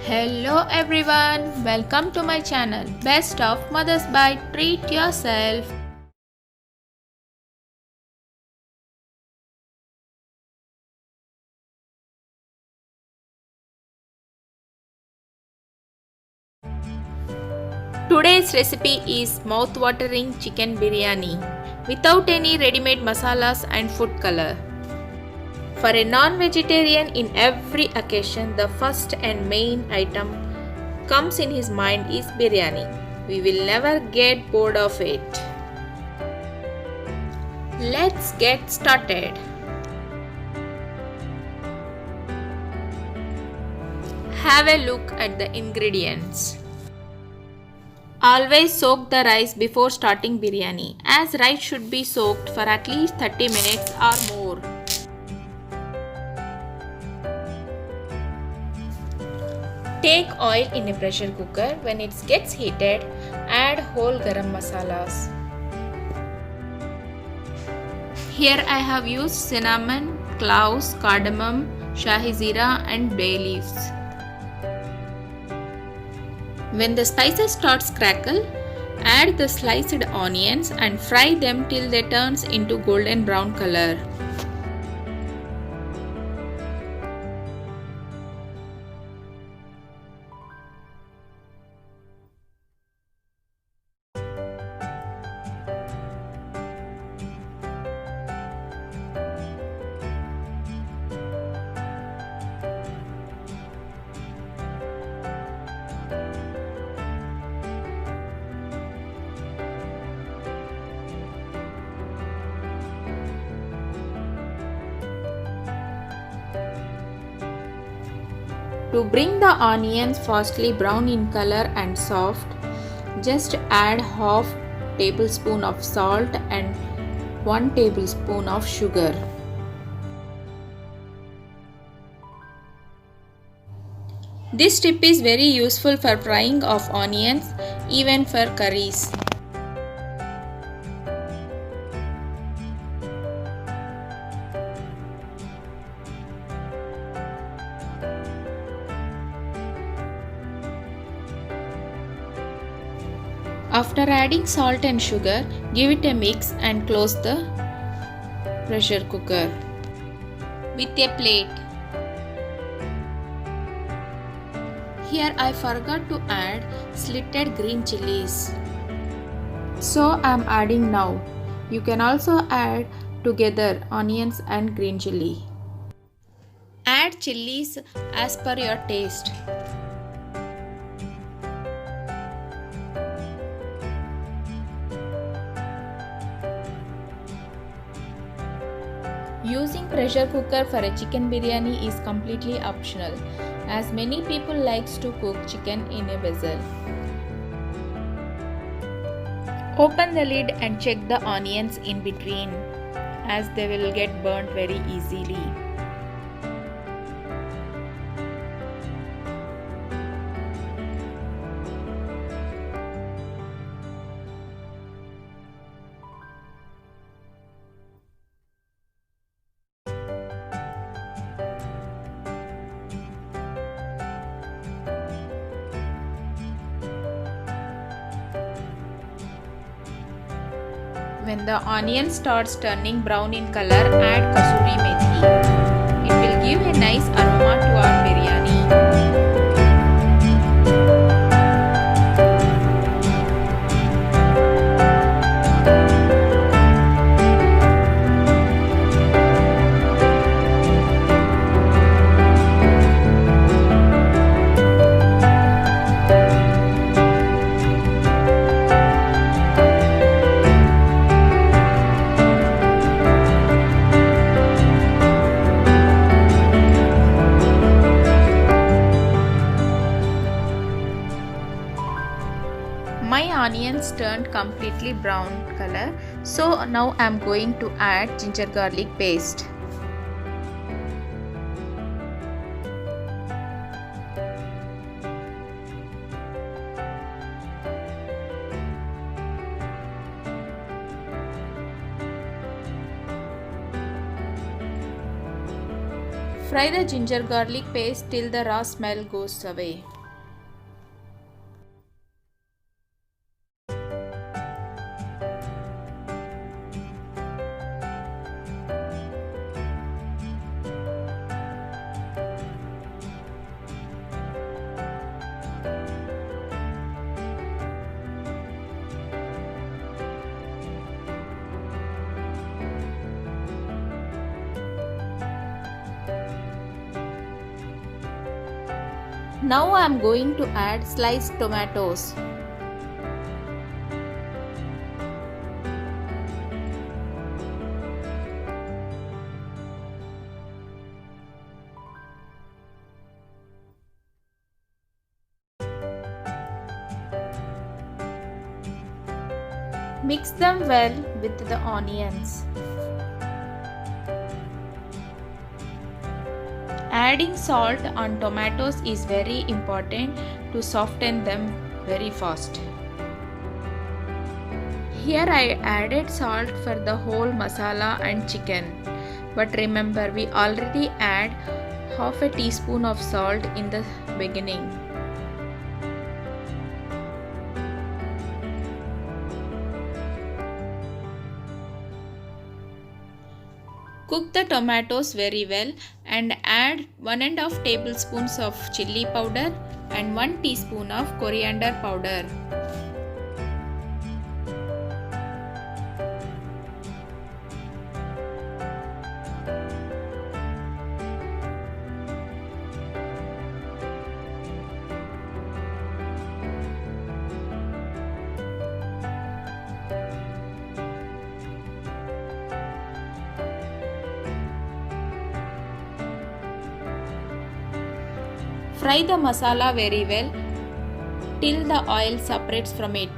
Hello everyone, welcome to my channel Best of Mother's Bite. Treat yourself. Today's recipe is mouth-watering chicken biryani without any ready-made masalas and food color. For a non-vegetarian in every occasion, the first and main item comes in his mind is biryani. We will never get bored of it. Let's get started. Have a look at the ingredients. Always soak the rice before starting biryani, as rice should be soaked for at least 30 minutes or more. Take oil in a pressure cooker. When it gets heated, add whole garam masalas. Here I have used cinnamon, cloves, cardamom, shahi zira and bay leaves. When the spices starts crackle, add the sliced onions and fry them till they turns into golden brown color. To bring the onions fastly brown in color and soft, just add half tablespoon of salt and 1 tablespoon of sugar. This tip is very useful for frying of onions, even for curries. After adding salt and sugar, give it a mix and close the pressure cooker with a plate. Here I forgot to add slitted green chilies, so I am adding now. You can also add together onions and green chili. Add chilies as per your taste. Using pressure cooker for a chicken biryani is completely optional, as many people likes to cook chicken in a vessel. Open the lid and check the onions in between, as they will get burnt very easily. When the onion starts turning brown in color, add kasuri methi. It will give a nice aroma to our biryani. My onions turned completely brown color, so now I am going to add ginger garlic paste. Fry the ginger garlic paste till the raw smell goes away. Now I am going to add sliced tomatoes. Mix them well with the onions. Adding salt on tomatoes is very important to soften them very fast. Here I added salt for the whole masala and chicken. But remember, we already add half a teaspoon of salt in the beginning. Cook the tomatoes very well and add 1½ tablespoons of chili powder and 1 teaspoon of coriander powder. Fry the masala very well till the oil separates from it.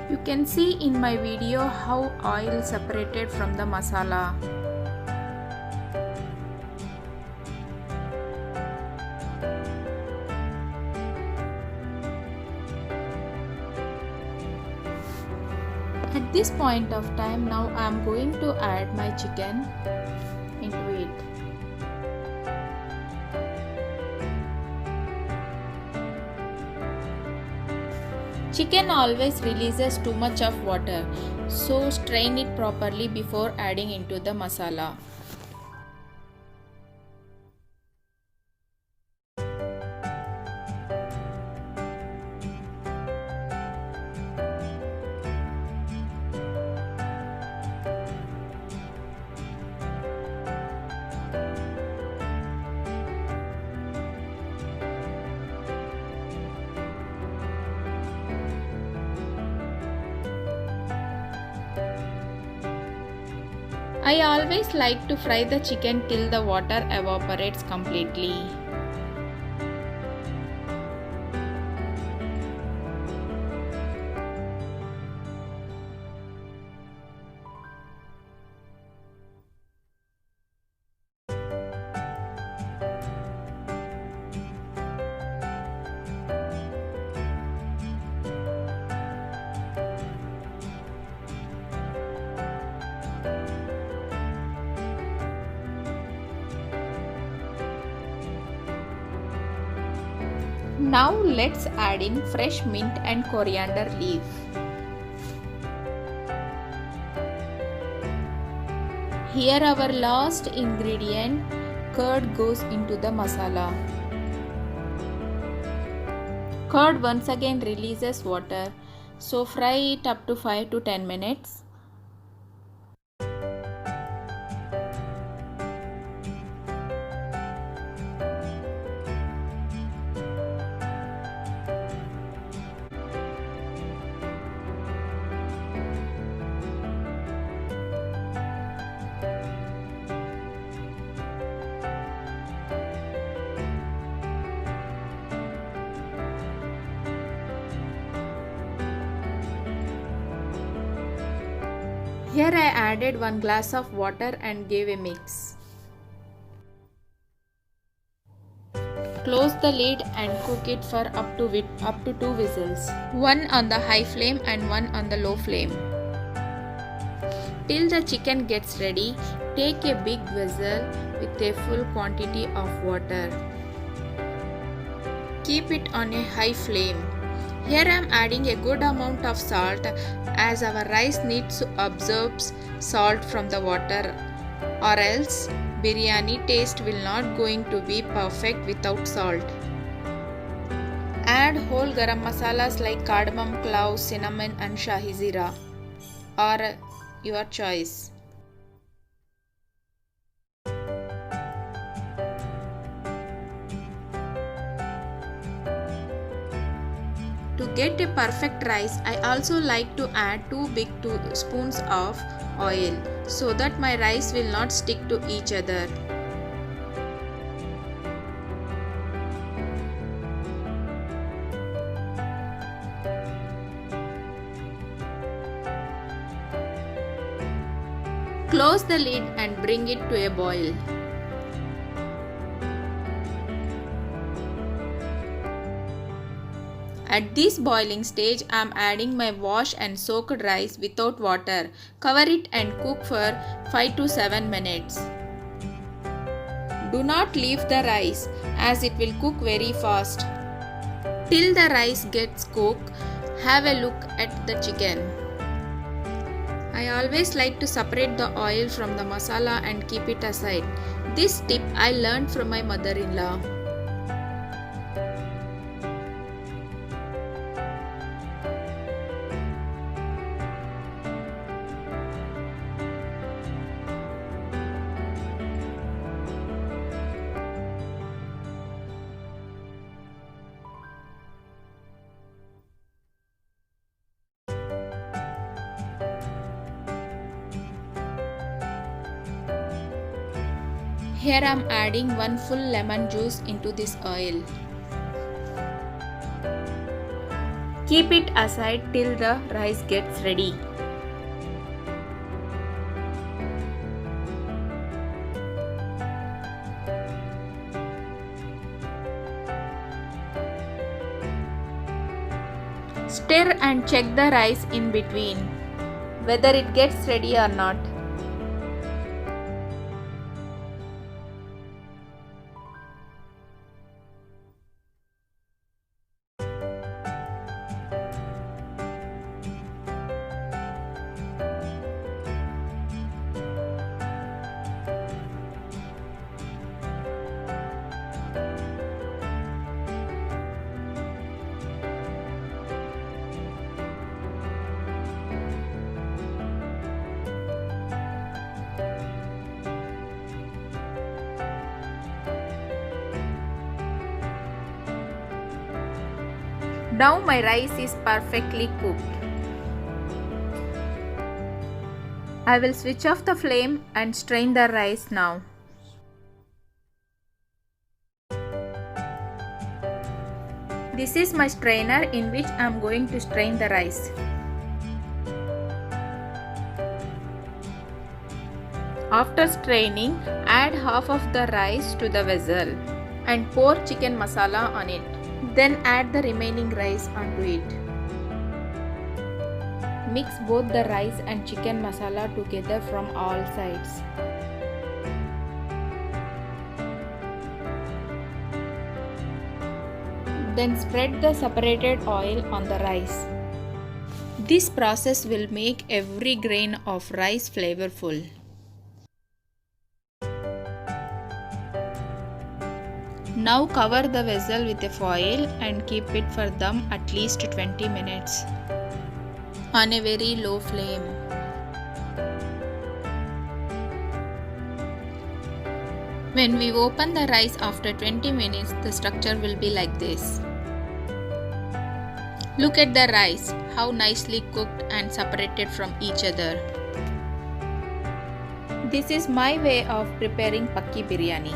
You can see in my video how oil separated from the masala. At this point of time, now I am going to add my chicken into it. Chicken always releases too much of water, so strain it properly before adding into the masala. I always like to fry the chicken till the water evaporates completely. Now let's add in fresh mint and coriander leaf. Here our last ingredient, curd, goes into the masala. Curd once again releases water, so fry it up to 5 to 10 minutes. Here I added 1 glass of water and gave a mix. Close the lid and cook it for up to 2 whistles, one on the high flame and one on the low flame. Till the chicken gets ready, take a big vessel with a full quantity of water. Keep it on a high flame. Here I am adding a good amount of salt as our rice needs to absorb salt from the water, or else biryani taste will not going to be perfect without salt. Add whole garam masalas like cardamom, cloves, cinnamon and shahi zira, or your choice. To get a perfect rice, I also like to add 2 big spoons of oil so that my rice will not stick to each other. Close the lid and bring it to a boil. At this boiling stage, I am adding my washed and soaked rice without water. Cover it and cook for 5 to 7 minutes. Do not leave the rice as it will cook very fast. Till the rice gets cooked, have a look at the chicken. I always like to separate the oil from the masala and keep it aside. This tip I learned from my mother-in-law. Here I am adding 1 full lemon juice into this oil. Keep it aside till the rice gets ready. Stir and check the rice in between, whether it gets ready or not. Now my rice is perfectly cooked. I will switch off the flame and strain the rice now. This is my strainer in which I am going to strain the rice. After straining, add half of the rice to the vessel and pour chicken masala on it. Then add the remaining rice onto it. Mix both the rice and chicken masala together from all sides. Then spread the separated oil on the rice. This process will make every grain of rice flavorful. Now cover the vessel with a foil and keep it for dum at least 20 minutes on a very low flame. When we open the rice after 20 minutes, the structure will be like this. Look at the rice, how nicely cooked and separated from each other. This is my way of preparing pakki biryani.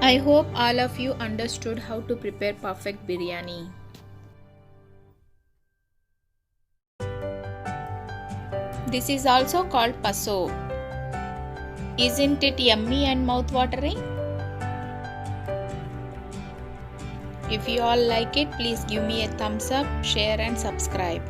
I hope all of you understood how to prepare perfect biryani. This is also called paso. Isn't it yummy and mouth-watering? If you all like it, please give me a thumbs up, share and subscribe.